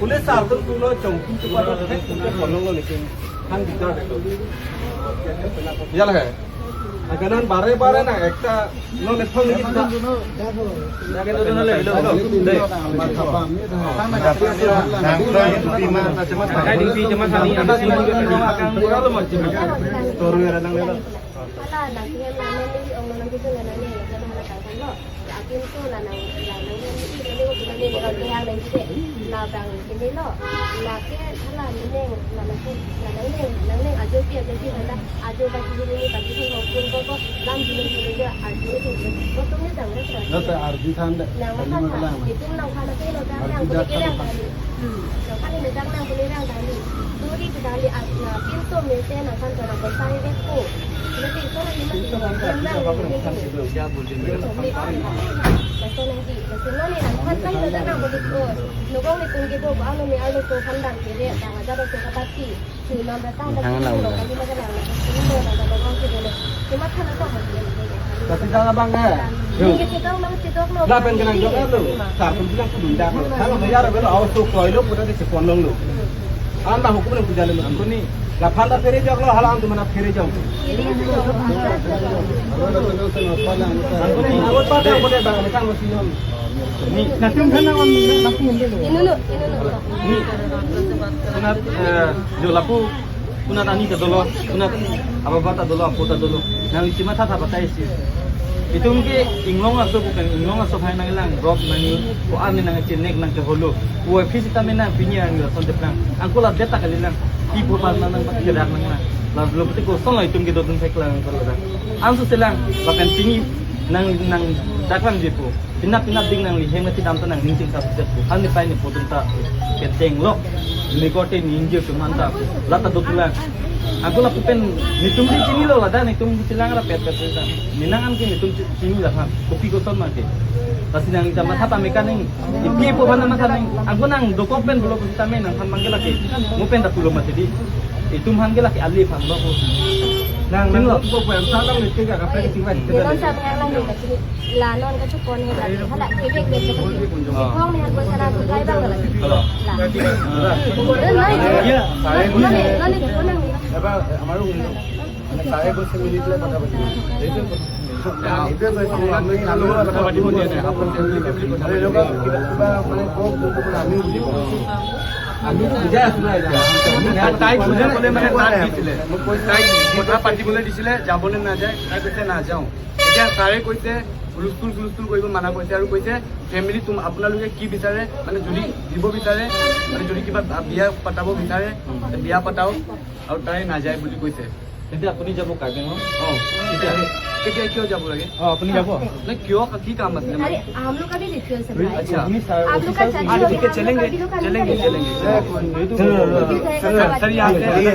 Police सार्थक पुलो चौकी चुका तो है उनके फॉलो लो लेकिन हम दिखा दे यार है अगर हम बारे ना एकटा नो लेथो नहीं था जाके तो ले लो दे माथा में काय डी जमा खानी ada sini akan kurang lo macam story ada nang lelo ala na kaya na ni ong nang kita na ni na na ka kan lo akin tu la nang ni ko ni ko yang nang kita la bang ni lo la ke ala ni ne la nang ni ajo pia jadi hala ajo ba ki ni ba ki ko ko lam ji ni ni ajo ko to ni dang ra no te arji than de itu nang kana ke lo dang nang ko ke dang lo kan ni dang nang ko ni dang dang duri ke dali asna pintu mete na kan ko na ko sai ke ko nanti itu ni mesti nang क्या बोल रहे Lepas nanti, lepas ni nak kan kita dah nak balik tu. Nukong ni tunggu tu, baru ni ada tu kandang kiri, dah ada tu kapati. Cuma datang dah tu, kalau kita dah nak, cuma dah nukong kita ni. Cuma kan aku hati. tapi jangan bang eh Ni kita orang kita orang. dah pen kena jawab tu tak pun bilang tu dah kalau bayar belo awak tu koi lo putar di sekolah lo anda hukum ni pujalan lo aku ni lah panda feri jauh lo halang tu mana feri jauh aku ni awak pada boleh bang macam macam ni nanti mana on lapu ni ni punat jo lapu punat ani ke dolo punat apa bata dolo apa ta dolo nang cuma tata batai sih itu mungkin inglong atau bukan inglong atau hanya nang drop nani ko ani nang cenek nang ke holo ko fisita mena pinya ni la sonte plan angko la data kali nang ti bopal nang kedak nang la belum peti ko solo itu gitu dun seklang ko la ansu selang bahkan tinggi nang daklan jipo pinap ding nang lihem ti dam nang ningsing sa set ko ani pai ni potun ta keteng lo nikotin ninje tumanta lata dotulan aku lah pen nitum di sini lo lah dah nitum di silang lah pet sa minangan ke nitum sini lah kopi ko son mate kasi nang jama thapa mekaning ipi po bana masaning aku nang dokumen bolo kita men nang han manggela ke mupen da pulo mate di itum hangela ke alif han lo nang nang ko ko sa lang ni tiga ka pe ki tingwa Dia non sa pengalang ni kasi la non ka chukon ni la hala kebek de kasi kong ni aku sana tu kai bang lagi hello ya saya ni apa amaru মানে সাহেব বসে মিলিটলে কথা বলি এইটো এইটো কৈছে আমি আলু কথা পাতিব দিয়া নাই আপোনাৰ ফ্যামিলি কথা এই লোক কিবা মানে কক আমি বুজি পাওঁ আমি বুজাই আছো না এটা তাই বুজে বলে মানে তাক দিছিলে মোক কৈ তাই কথা পাতিবলৈ দিছিলে যাবলৈ না যায় তাই কৈছে না যাওঁ এতিয়া সাৰে কৈছে হুলস্থুল কৰিব মানা কৈছে আৰু কৈছে ফ্যামিলি তুমি আপোনালোকে কি বিচাৰে মানে যদি দিব বিচাৰে মানে যদি কিবা বিয়া পাতাব বিচাৰে বিয়া পাতাও আৰু তাই না যায় বুলি কৈছে এতিয়া আপুনি যাব কাকে ন এতিয়া কিয় যাব লাগে আপুনি যাব না কিয় কি কাম আছে अरे हम लोग का भी रिचुअल है भाई अच्छा आप लोग का ठीक है चलेंगे सर यहाँ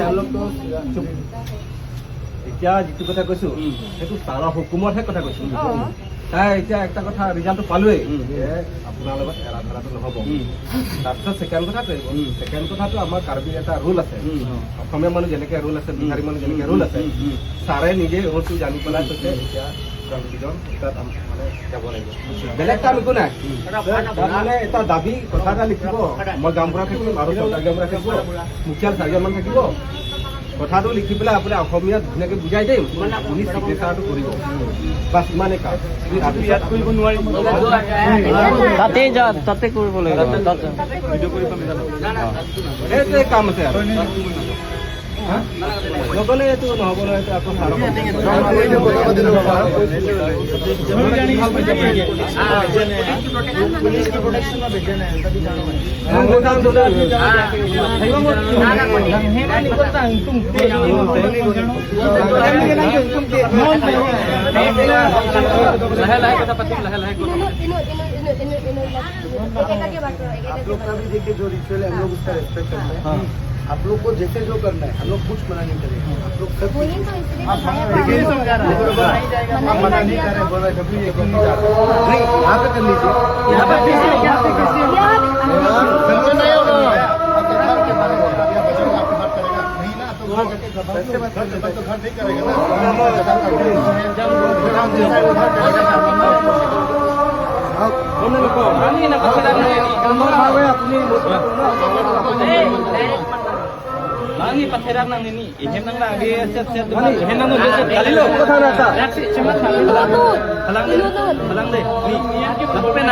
हम लोग तो चुप এতিয়া যিটো কথা কৈছো সেইটো তাৰা হুকুমতহে কথা কৈছো তাই এতিয়া একটা কথা ৰিজাল্টটো পালোৱেই আপোনাৰ লগত এৰা ধৰাটো নহ'ব তাৰপিছত ছেকেণ্ড কথাটো আমাৰ কাৰ্বি এটা ৰুল আছে অসমীয়া মানুহ যেনেকৈ ৰুল আছে বিহাৰী মানুহ যেনেকৈ ৰুল আছে ছাৰে নিজে ৰুলটো জানি পেলাই কৈছে এতিয়া কম্পিটিশ্যন তাত মানে যাব লাগিব বেলেগ কাম একো নাই মানে এটা দাবী কথা এটা লিখিব মই গাঁওবুঢ়া থাকিম আৰু চৰকাৰী গাঁওবুঢ়া থাকিব মুখিয়াল চাৰিজনমান থাকিব কথাটো লিখি পেলাই আপুনি অসমীয়াত ধুনীয়াকৈ বুজাই দিম আপুনি চিগনেচাৰটো কৰিব বাছ ইমানেই কাম ইয়াত কৰিব নোৱাৰিম তাতে কৰিব লাগিব সেইটোৱে কাম আছে আৰু নগ'লে এইটো নহ'ব নহয় এইটো আকৌ লাহে কথা পাতিম লাহে आप लोग का भी देखिए जो रिचुअल है हम लोग उसका रेस्पेक्ट करते हैं आप लोग को जैसे जो करना है हम लोग कुछ मना नहीं करेंगे आप लोग सब मना नहीं कर रहे बोल रहे कभी नहीं यहाँ पे कर लीजिए यहाँ पे अपनी Halangi patherak nang ni. Ihem nang lagi set ihem nang nulis kali lo. Halang deh. Ni.